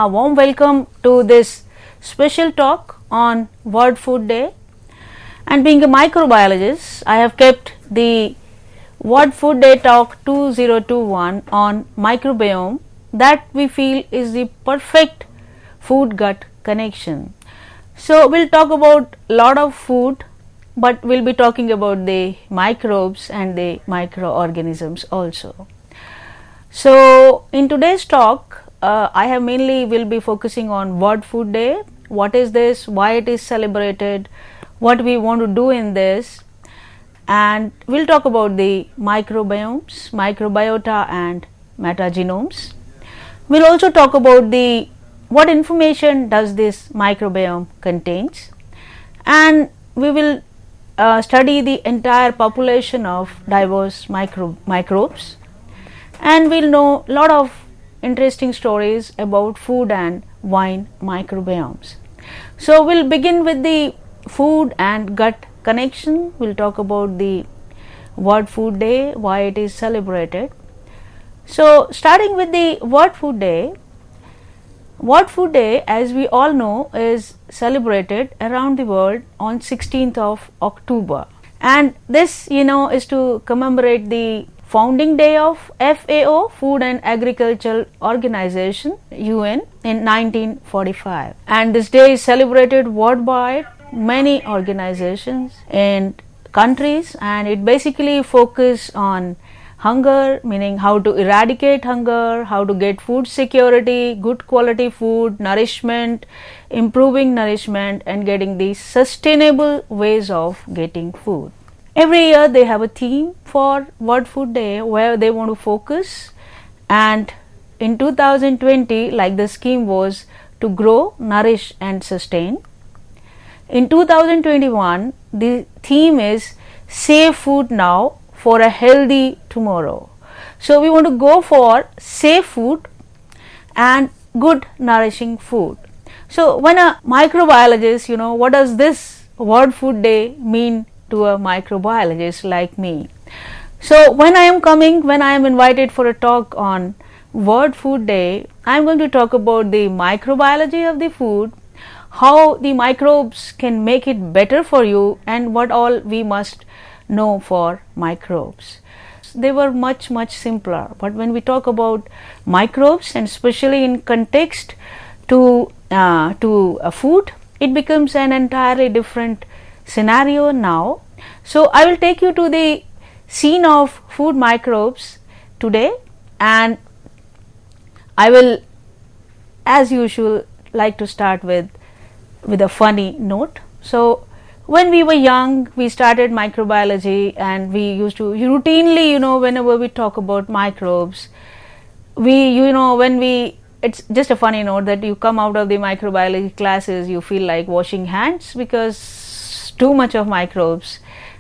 a warm welcome to this special talk on World Food Day. And being a microbiologist, I have kept the World Food Day talk 2021 on microbiome that we feel is the perfect food gut connection. So we'll talk about a lot of food, but we'll be talking about the microbes and the microorganisms also. So in today's talk, I have mainly will be focusing on World Food Day. What is this? Why it is celebrated? What we want to do in this? And we'll talk about the microbiomes, microbiota and metagenomes. We'll also talk about the what information does this microbiome contains, and we will study the entire population of diverse microbes, and we'll know a lot of interesting stories about food and wine microbiomes. So we'll begin with the food and gut connection. We'll talk about the World Food Day, why it is celebrated. So starting with the World Food Day, as we all know, is celebrated around the world on 16th of October, and this is to commemorate the founding day of FAO, Food and Agricultural Organization, UN, in 1945. And this day is celebrated worldwide, many organizations and countries, and it basically focuses on hunger, meaning how to eradicate hunger, how to get food security, good quality food, nourishment, improving nourishment, and getting the sustainable ways of getting food. Every year they have a theme for World Food Day where they want to focus, and in 2020, like the scheme was to grow, nourish and sustain. In 2021, the theme is Save Food Now for a Healthy Tomorrow. So we want to go for safe food and good nourishing food. So when a microbiologist, what does this World Food Day mean to a microbiologist like me? So when I am invited for a talk on World Food Day, I am going to talk about the microbiology of the food, how the microbes can make it better for you, and what all we must know for microbes. They were much simpler, but when we talk about microbes, and especially in context to a food, it becomes an entirely different scenario now. So I will take you to the scene of food microbes today, and I will, as usual, like to start with a funny note. So when we were young, we started microbiology, and we used to routinely, whenever we talk about microbes, it's just a funny note that you come out of the microbiology classes, you feel like washing hands because too much of microbes.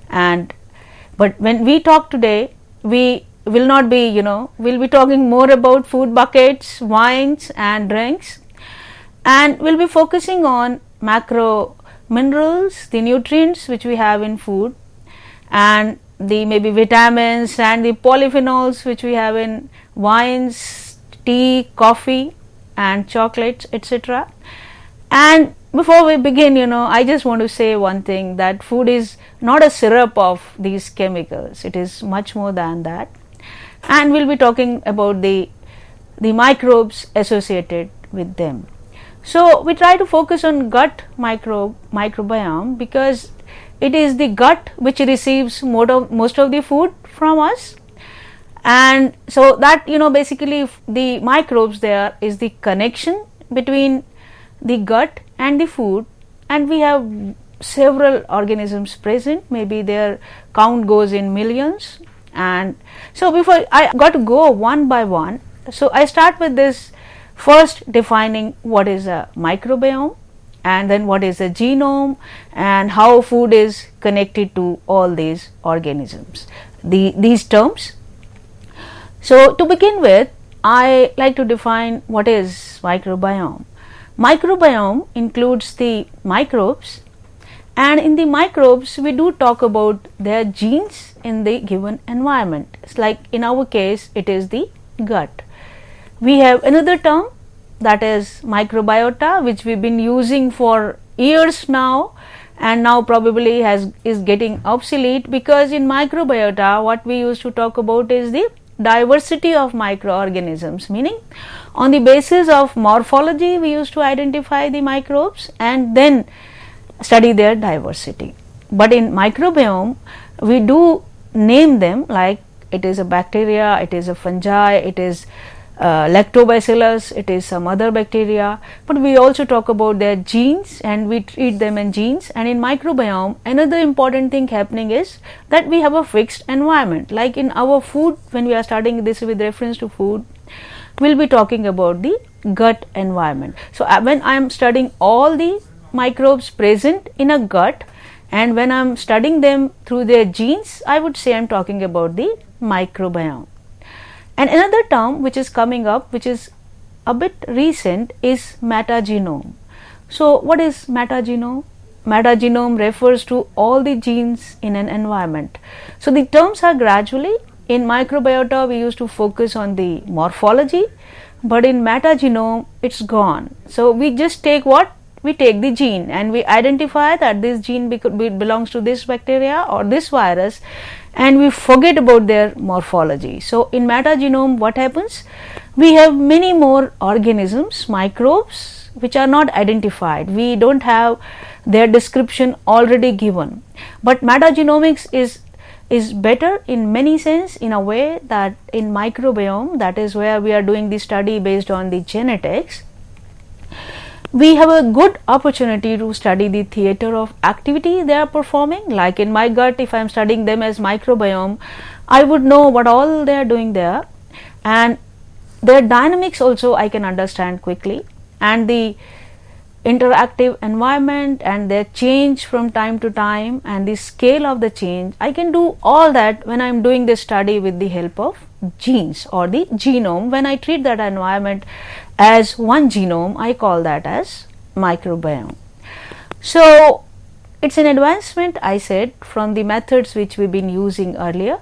But when we talk today, we will not be, we'll be talking more about food buckets, wines and drinks, and we'll be focusing on macro minerals, the nutrients which we have in food, and the maybe vitamins and the polyphenols which we have in wines, tea, coffee and chocolates, etc. And before we begin, I just want to say one thing, that food is not a syrup of these chemicals. It is much more than that. And we'll be talking about the microbes associated with them. So we try to focus on gut microbiome because it is the gut which receives most of the food from us, and so that basically the microbes there is the connection between the gut and the food, and we have several organisms present, maybe their count goes in millions. And so before I got to go one by one, so I start with this, first defining what is a microbiome, and then what is a genome, and how food is connected to all these organisms, these terms. So to begin with, I like to define what is microbiome. Microbiome includes the microbes, and in the microbes we do talk about their genes in the given environment. It's like in our case it is the gut. We have another term that is microbiota, which we've been using for years now, and now probably is getting obsolete, because in microbiota what we used to talk about is the diversity of microorganisms, meaning on the basis of morphology we used to identify the microbes and then study their diversity. But in microbiome we do name them, like it is a bacteria, it is a fungi, it is lactobacillus, it is some other bacteria, but we also talk about their genes and we treat them in genes. And in microbiome another important thing happening is that we have a fixed environment, like in our food. When we are studying this with reference to food, we will be talking about the gut environment. So when I am studying all the microbes present in a gut, and when I am studying them through their genes, I would say I am talking about the microbiome. And another term which is coming up, which is a bit recent, is metagenome. So what is metagenome? Metagenome refers to all the genes in an environment. So the terms are gradually, in microbiota we used to focus on the morphology, but in metagenome it's gone. So we just take what? We take the gene and we identify that this gene belongs to this bacteria or this virus, and we forget about their morphology. So in metagenome what happens? We have many more organisms, microbes, which are not identified. We don't have their description already given. But metagenomics is better in many sense, in a way that in microbiome, that is where we are doing the study based on the genetics, we have a good opportunity to study the theater of activity they are performing. Like in my gut, if I am studying them as microbiome, I would know what all they are doing there, and their dynamics also I can understand quickly, and the interactive environment and their change from time to time and the scale of the change. I can do all that when I am doing this study with the help of genes or the genome. When I treat that environment as one genome, I call that as microbiome. So it's an advancement, I said, from the methods which we've been using earlier.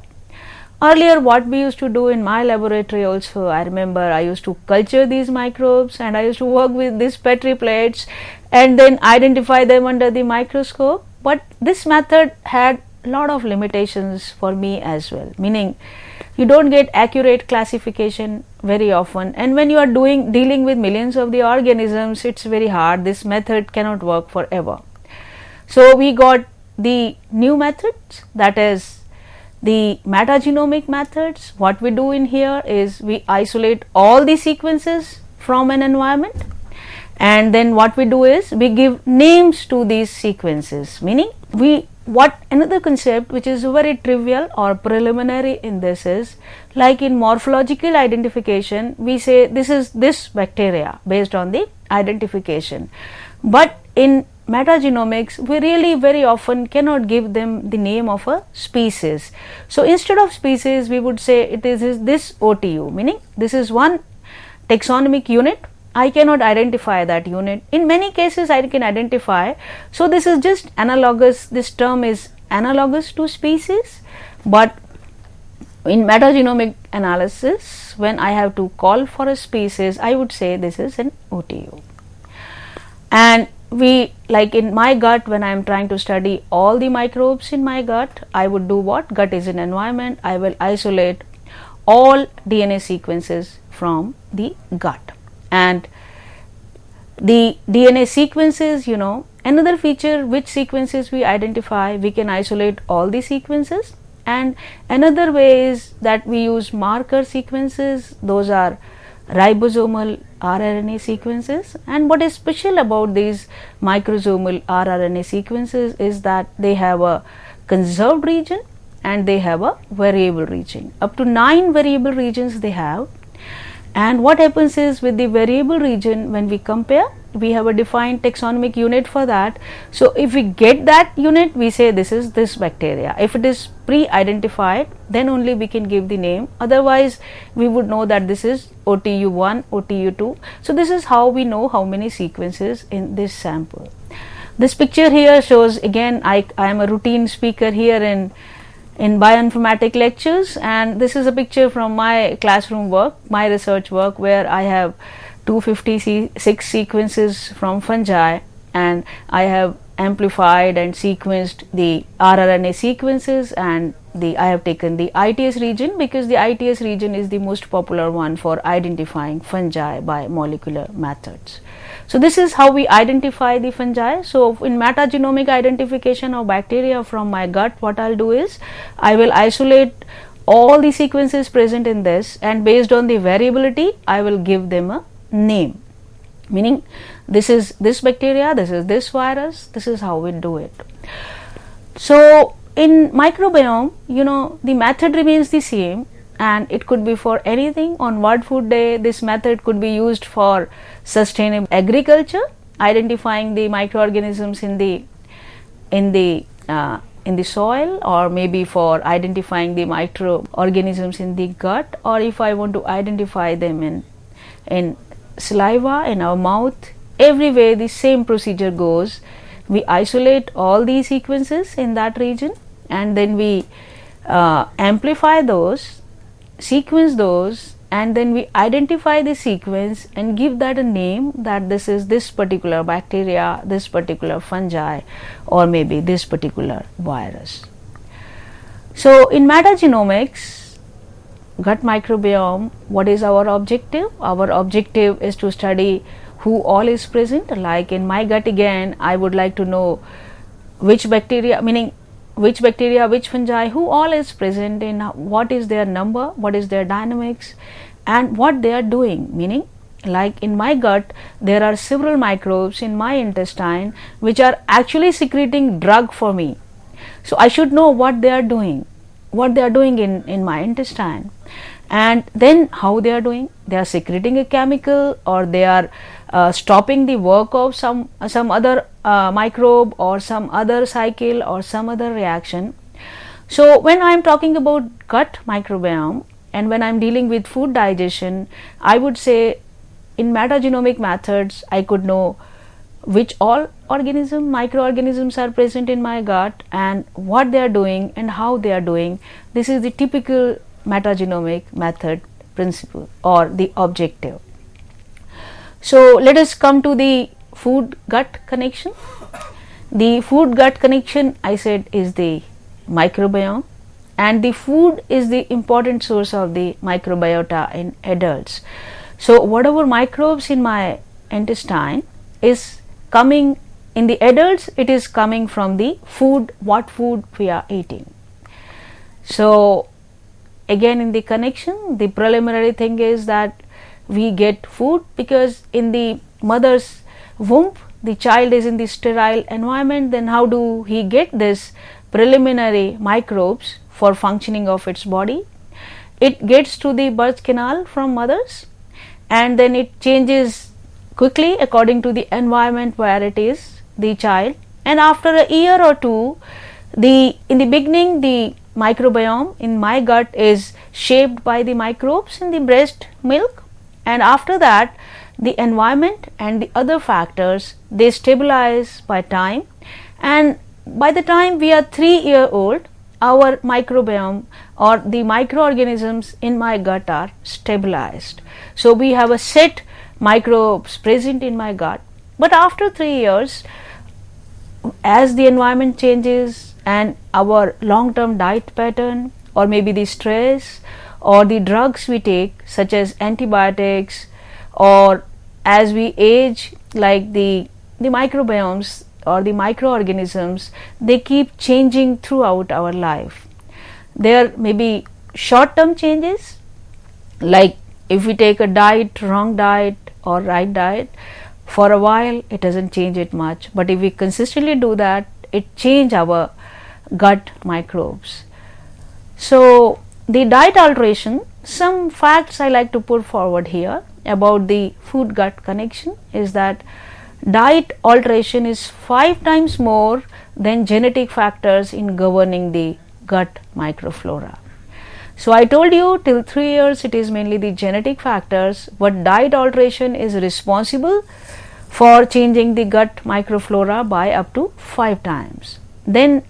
Earlier what we used to do in my laboratory also, I remember I used to culture these microbes and I used to work with these Petri plates and then identify them under the microscope. But this method had a lot of limitations for me as well, meaning you don't get accurate classification very often, and when you are dealing with millions of the organisms, it's very hard. This method cannot work forever. So we got the new methods, that is the metagenomic methods. What we do in here is we isolate all the sequences from an environment, and then what we do is we give names to these sequences, meaning another concept which is very trivial or preliminary in this is, like in morphological identification, we say this is this bacteria based on the identification. But in metagenomics, we really very often cannot give them the name of a species. So instead of species, we would say it is this OTU, meaning this is one taxonomic unit. I cannot identify that unit. In many cases I can identify. So this is just analogous, this term is analogous to species, but in metagenomic analysis, when I have to call for a species, I would say this is an OTU. And we, like in my gut, when I am trying to study all the microbes in my gut, I would do what? Gut is an environment. I will isolate all DNA sequences from the gut. And the DNA sequences, another feature, which sequences we identify, we can isolate all the sequences. And another way is that we use marker sequences. Those are ribosomal rRNA sequences. And what is special about these microsomal rRNA sequences is that they have a conserved region and they have a variable region. Up to 9 variable regions they have. And what happens is, with the variable region, when we compare, we have a defined taxonomic unit for that. So if we get that unit, we say this is this bacteria. If it is pre-identified, then only we can give the name. Otherwise, we would know that this is OTU1, OTU2. So this is how we know how many sequences in this sample. This picture here shows, again, I am a routine speaker here in bioinformatic lectures, and this is a picture from my classroom work, my research work, where I have 256 sequences from fungi, and I have amplified and sequenced the rRNA sequences, and I have taken the ITS region because the ITS region is the most popular one for identifying fungi by molecular methods. So this is how we identify the fungi. So in metagenomic identification of bacteria from my gut, what I'll do is I will isolate all the sequences present in this, and based on the variability I will give them a name, meaning this is this bacteria, this is this virus, this is how we do it. So in microbiome, the method remains the same, and it could be for anything. On World Food Day, this method could be used for sustainable agriculture, identifying the microorganisms in the soil, or maybe for identifying the microorganisms in the gut, or if I want to identify them in saliva, in our mouth. Everywhere the same procedure goes. We isolate all these sequences in that region, and then we amplify those, sequence those, and then we identify the sequence and give that a name, that this is this particular bacteria, this particular fungi, or maybe this particular virus. So in metagenomics, gut microbiome, what is our objective? Our objective is to study who all is present. Like in my gut, again, I would like to know which bacteria, meaning which bacteria, which fungi, who all is present, in what is their number, what is their dynamics, and what they are doing. Meaning, like in my gut, there are several microbes in my intestine which are actually secreting drug for me. So I should know what they are doing, in my intestine, and then how they are doing. They are secreting a chemical, or they are stopping the work of some other microbe, or some other cycle, or some other reaction. So when I am talking about gut microbiome, and when I am dealing with food digestion, I would say in metagenomic methods I could know which all microorganisms are present in my gut, and what they are doing and how they are doing. This is the typical metagenomic method principle or the objective. So let us come to the food gut connection. The food gut connection, I said, is the microbiome, and the food is the important source of the microbiota in adults. So whatever microbes in my intestine is coming in the adults, it is coming from the food, what food we are eating. So again, in the connection, the preliminary thing is that we get food because in the mother's womb the child is in the sterile environment. Then how do he get this preliminary microbes for functioning of its body? It gets to the birth canal from mothers, and then it changes quickly according to the environment where it is, the child. And after a year or two, in the beginning the microbiome in my gut is shaped by the microbes in the breast milk, and after that the environment and the other factors, they stabilize by time, and by the time we are 3-year-old, our microbiome or the microorganisms in my gut are stabilized. So we have a set microbes present in my gut. But after 3 years, as the environment changes and our long-term diet pattern, or maybe the stress or the drugs we take such as antibiotics, or as we age, like the microbiomes or the microorganisms, they keep changing throughout our life. There may be short-term changes, like if we take a diet, wrong diet or right diet, for a while it doesn't change it much, but if we consistently do that, it change our gut microbes. So the diet alteration, some facts I like to put forward here about the food gut connection is that diet alteration is 5 times more than genetic factors in governing the gut microflora. So I told you till 3 years it is mainly the genetic factors, but diet alteration is responsible for changing the gut microflora by up to 5 times. Then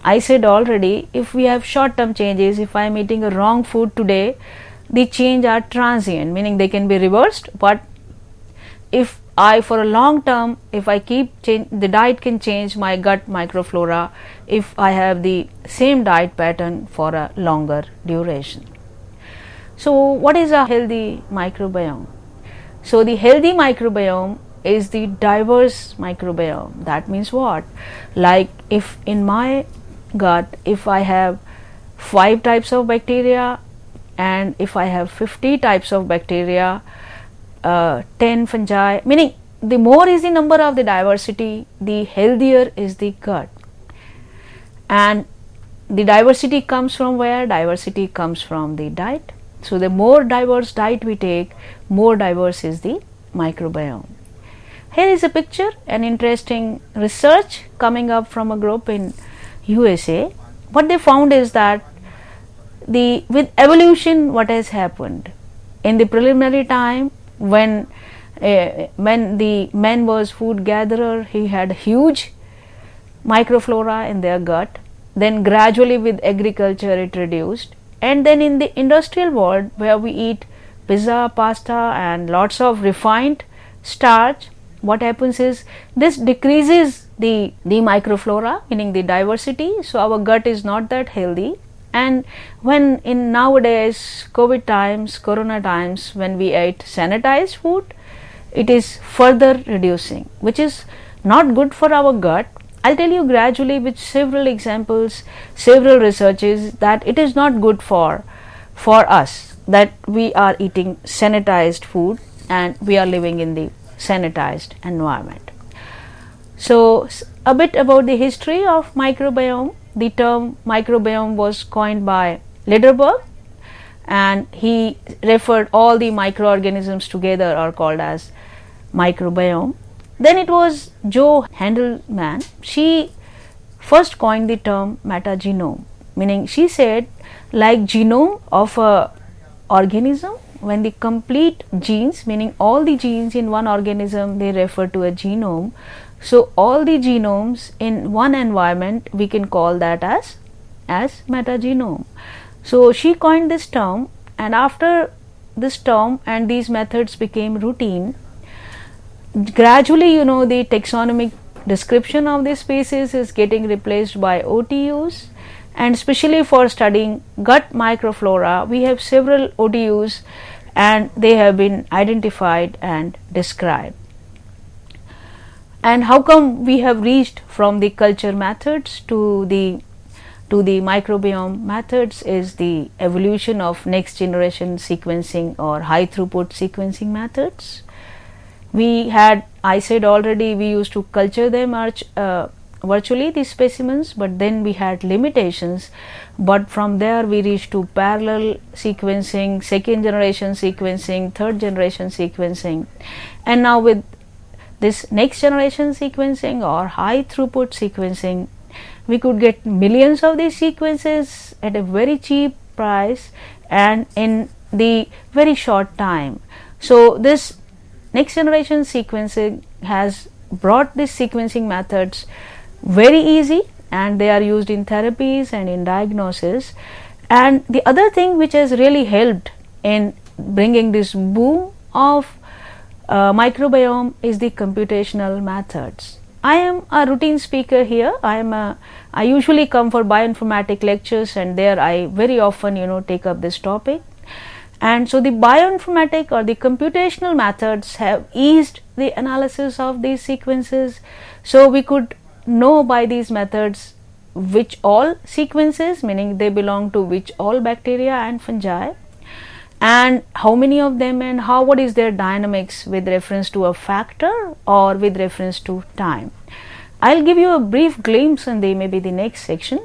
I said already, if we have short-term changes, if I am eating a wrong food today, the change are transient, meaning they can be reversed, but if I for a long term, if I keep the diet can change my gut microflora if I have the same diet pattern for a longer duration. So what is a healthy microbiome? So the healthy microbiome is the diverse microbiome. That means what? Like if in my gut, if I have 5 types of bacteria, and if I have 50 types of bacteria, 10 fungi, meaning the more is the number of the diversity, the healthier is the gut. And the diversity comes from where? Diversity comes from the diet. So the more diverse diet we take, more diverse is the microbiome. Here is a picture, an interesting research coming up from a group in USA. What they found is that with evolution, what has happened in the preliminary time, when the man was food gatherer, he had huge microflora in their gut. Then gradually with agriculture it reduced, and then in the industrial world where we eat pizza, pasta and lots of refined starch, what happens is this decreases the microflora, meaning the diversity. So our gut is not that healthy. And when in nowadays COVID times, corona times, when we eat sanitized food, it is further reducing, which is not good for our gut. I'll tell you gradually with several examples, several researches, that it is not good for us that we are eating sanitized food and we are living in the sanitized environment. So a bit about the history of microbiome. The term microbiome was coined by Lederberg, and he referred all the microorganisms together are called as microbiome. Then it was Jo Hendelman. She first coined the term metagenome, meaning she said like genome of a organism, when the complete genes, meaning all the genes in one organism, they refer to a genome. So all the genomes in one environment, we can call that as metagenome. So she coined this term, and after this term and these methods became routine, gradually the taxonomic description of this species is getting replaced by OTUs, and especially for studying gut microflora we have several OTUs and they have been identified and described. And how come we have reached from the culture methods to the microbiome methods is the evolution of next generation sequencing or high throughput sequencing methods. We had, I said already, we used to culture them virtually, these specimens, but then we had limitations. But from there we reached to parallel sequencing, second generation sequencing, third generation sequencing, and now with this next generation sequencing or high throughput sequencing, we could get millions of these sequences at a very cheap price and in the very short time. So this next generation sequencing has brought these sequencing methods very easy, and they are used in therapies and in diagnosis. And the other thing which has really helped in bringing this boom of microbiome is the computational methods. I am a routine speaker here. I usually come for bioinformatic lectures, and there I very often take up this topic. And so the bioinformatic or the computational methods have eased the analysis of these sequences. So we could know by these methods which all sequences, meaning they belong to which all bacteria and fungi, and how many of them, and what is their dynamics with reference to a factor or with reference to time. I'll give you a brief glimpse in maybe the next section,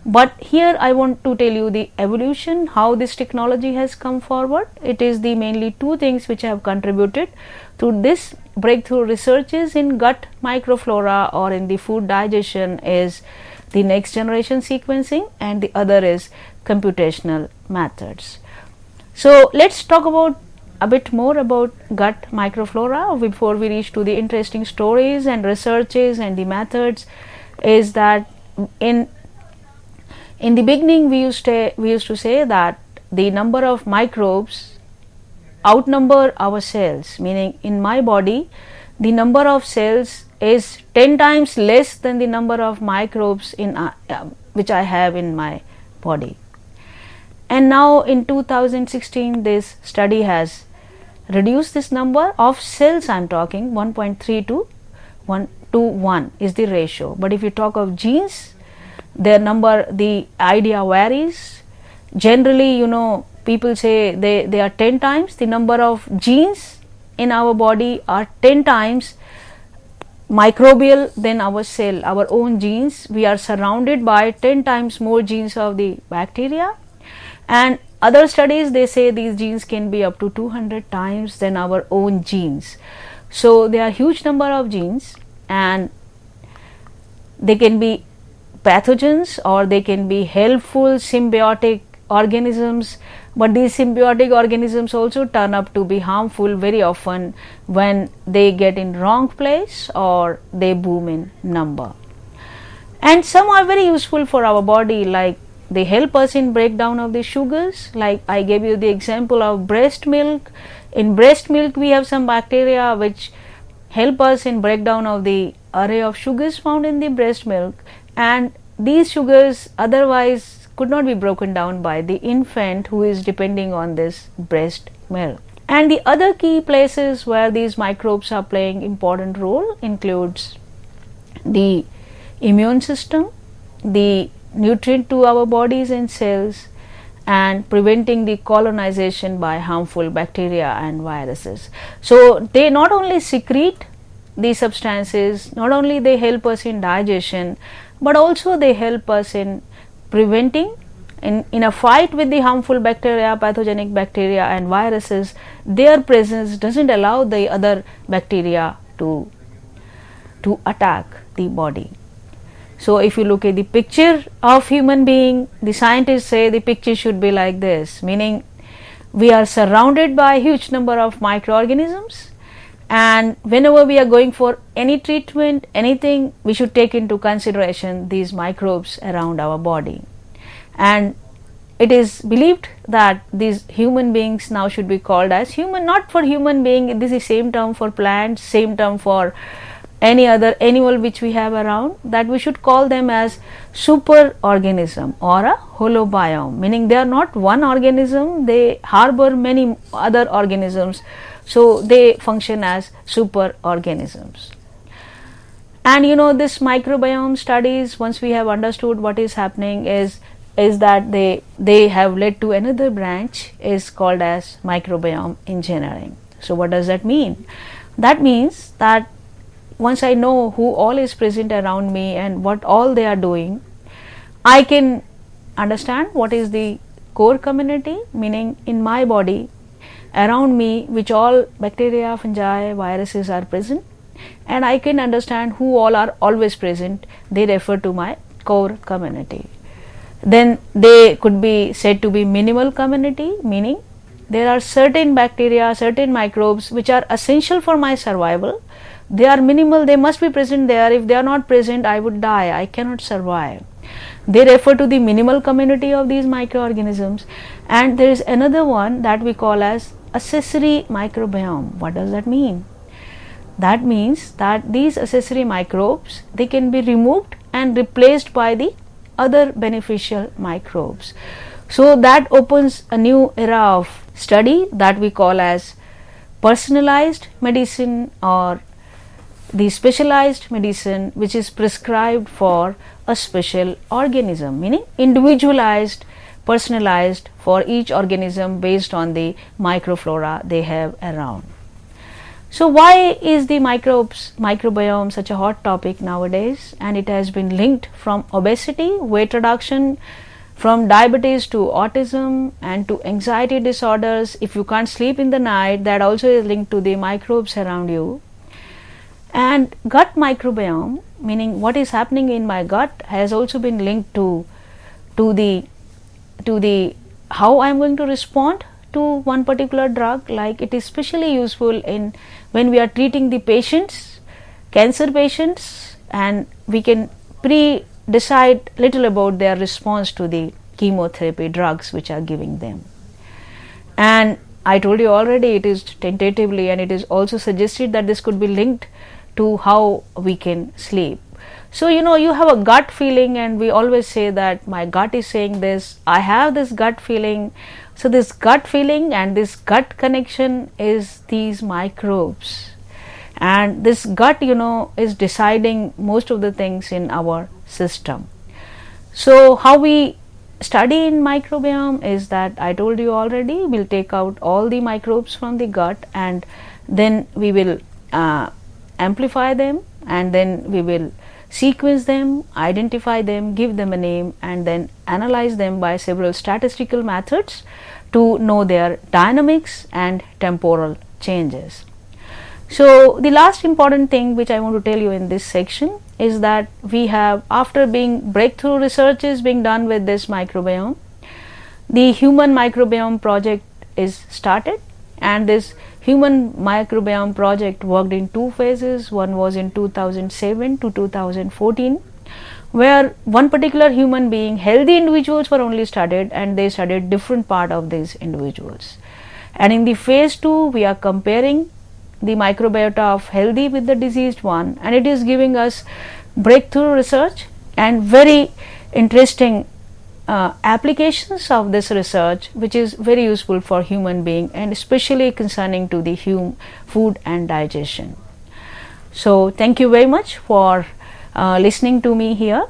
but here I want to tell you the evolution, how this technology has come forward. It is the mainly two things which have contributed to this breakthrough researches in gut microflora or in the food digestion is the next generation sequencing, and the other is computational methods. So let's talk about a bit more about gut microflora before we reach to the interesting stories and researches and the methods. Is that in the beginning we used to say that the number of microbes outnumber our cells, meaning in my body the number of cells is 10 times less than the number of microbes in which I have in my body. And now in 2016 this study has reduced this number of cells, I am talking 1.3 to 1 to 1 is the ratio. But if you talk of genes, their number, the idea varies. Generally, you know, people say they are 10 times, the number of genes in our body are 10 times microbial than our cell, our own genes. We are surrounded by 10 times more genes of the bacteria, and other studies they say these genes can be up to 200 times than our own genes. So there are huge number of genes, and they can be pathogens or they can be helpful symbiotic organisms, but these symbiotic organisms also turn up to be harmful very often when they get in wrong place or they boom in number. And some are very useful for our body, like they help us in breakdown of the sugars. Like I gave you the example of breast milk. In breast milk we have some bacteria which help us in breakdown of the array of sugars found in the breast milk, and these sugars otherwise could not be broken down by the infant who is depending on this breast milk. And the other key places where these microbes are playing important role includes the immune system, the nutrient to our bodies and cells, and preventing the colonization by harmful bacteria and viruses. So they not only secrete these substances, not only they help us in digestion, but also they help us in preventing in a fight with the harmful bacteria, pathogenic bacteria and viruses. Their presence doesn't allow the other bacteria to attack the body. So if you look at the picture of human being, the scientists say the picture should be like this, meaning we are surrounded by a huge number of microorganisms, and whenever we are going for any treatment, anything, we should take into consideration these microbes around our body. And it is believed that these human beings now should be called as human, not for human being, this is same term for plants, same term for any other animal which we have around, that we should call them as super organism or a holobiome, meaning they are not one organism, they harbor many other organisms, so they function as super organisms. And you know, this microbiome studies, once we have understood what is happening, is that they have led to another branch is called as microbiome engineering. So what does that mean? That means that once I know who all is present around me and what all they are doing, I can understand what is the core community, meaning in my body around me which all bacteria, fungi, viruses are present, and I can understand who all are always present. They refer to my core community. Then they could be said to be minimal community, meaning there are certain bacteria, certain microbes which are essential for my survival. They are minimal, they must be present there. If they are not present, I would die, I cannot survive. They refer to the minimal community of these microorganisms. And there is another one that we call as accessory microbiome. What does that mean? That means that these accessory microbes, they can be removed and replaced by the other beneficial microbes. So that opens a new era of study that we call as personalized medicine, or the specialized medicine which is prescribed for a special organism, meaning individualized, personalized for each organism based on the microflora they have around. So why is the microbiome such a hot topic nowadays? And it has been linked from obesity, weight reduction, from diabetes to autism and to anxiety disorders. If you can't sleep in the night, that also is linked to the microbes around you. And gut microbiome, meaning what is happening in my gut, has also been linked to the how I am going to respond to one particular drug. Like it is especially useful in when we are treating the patients, cancer patients, and we can decide little about their response to the chemotherapy drugs which are giving them. And I told you already, it is tentatively, and it is also suggested that this could be linked to how we can sleep. So, you have a gut feeling, and we always say that my gut is saying this, I have this gut feeling. So, this gut feeling and this gut connection is these microbes, and this gut, is deciding most of the things in our system. So, how we study in microbiome is that I told you already, we'll take out all the microbes from the gut, and then we will amplify them, and then we will sequence them, identify them, give them a name, and then analyze them by several statistical methods to know their dynamics and temporal changes. So, the last important thing which I want to tell you in this section is that we have, after being breakthrough research is being done with this microbiome, the Human Microbiome Project is started, and this Human Microbiome Project worked in two phases. One was in 2007 to 2014, where one particular human being, healthy individuals were only studied, and they studied different part of these individuals. And in the phase 2, we are comparing the microbiota of healthy with the diseased one, and it is giving us breakthrough research and very interesting applications of this research, which is very useful for human being and especially concerning to the food and digestion. So, thank you very much for listening to me here.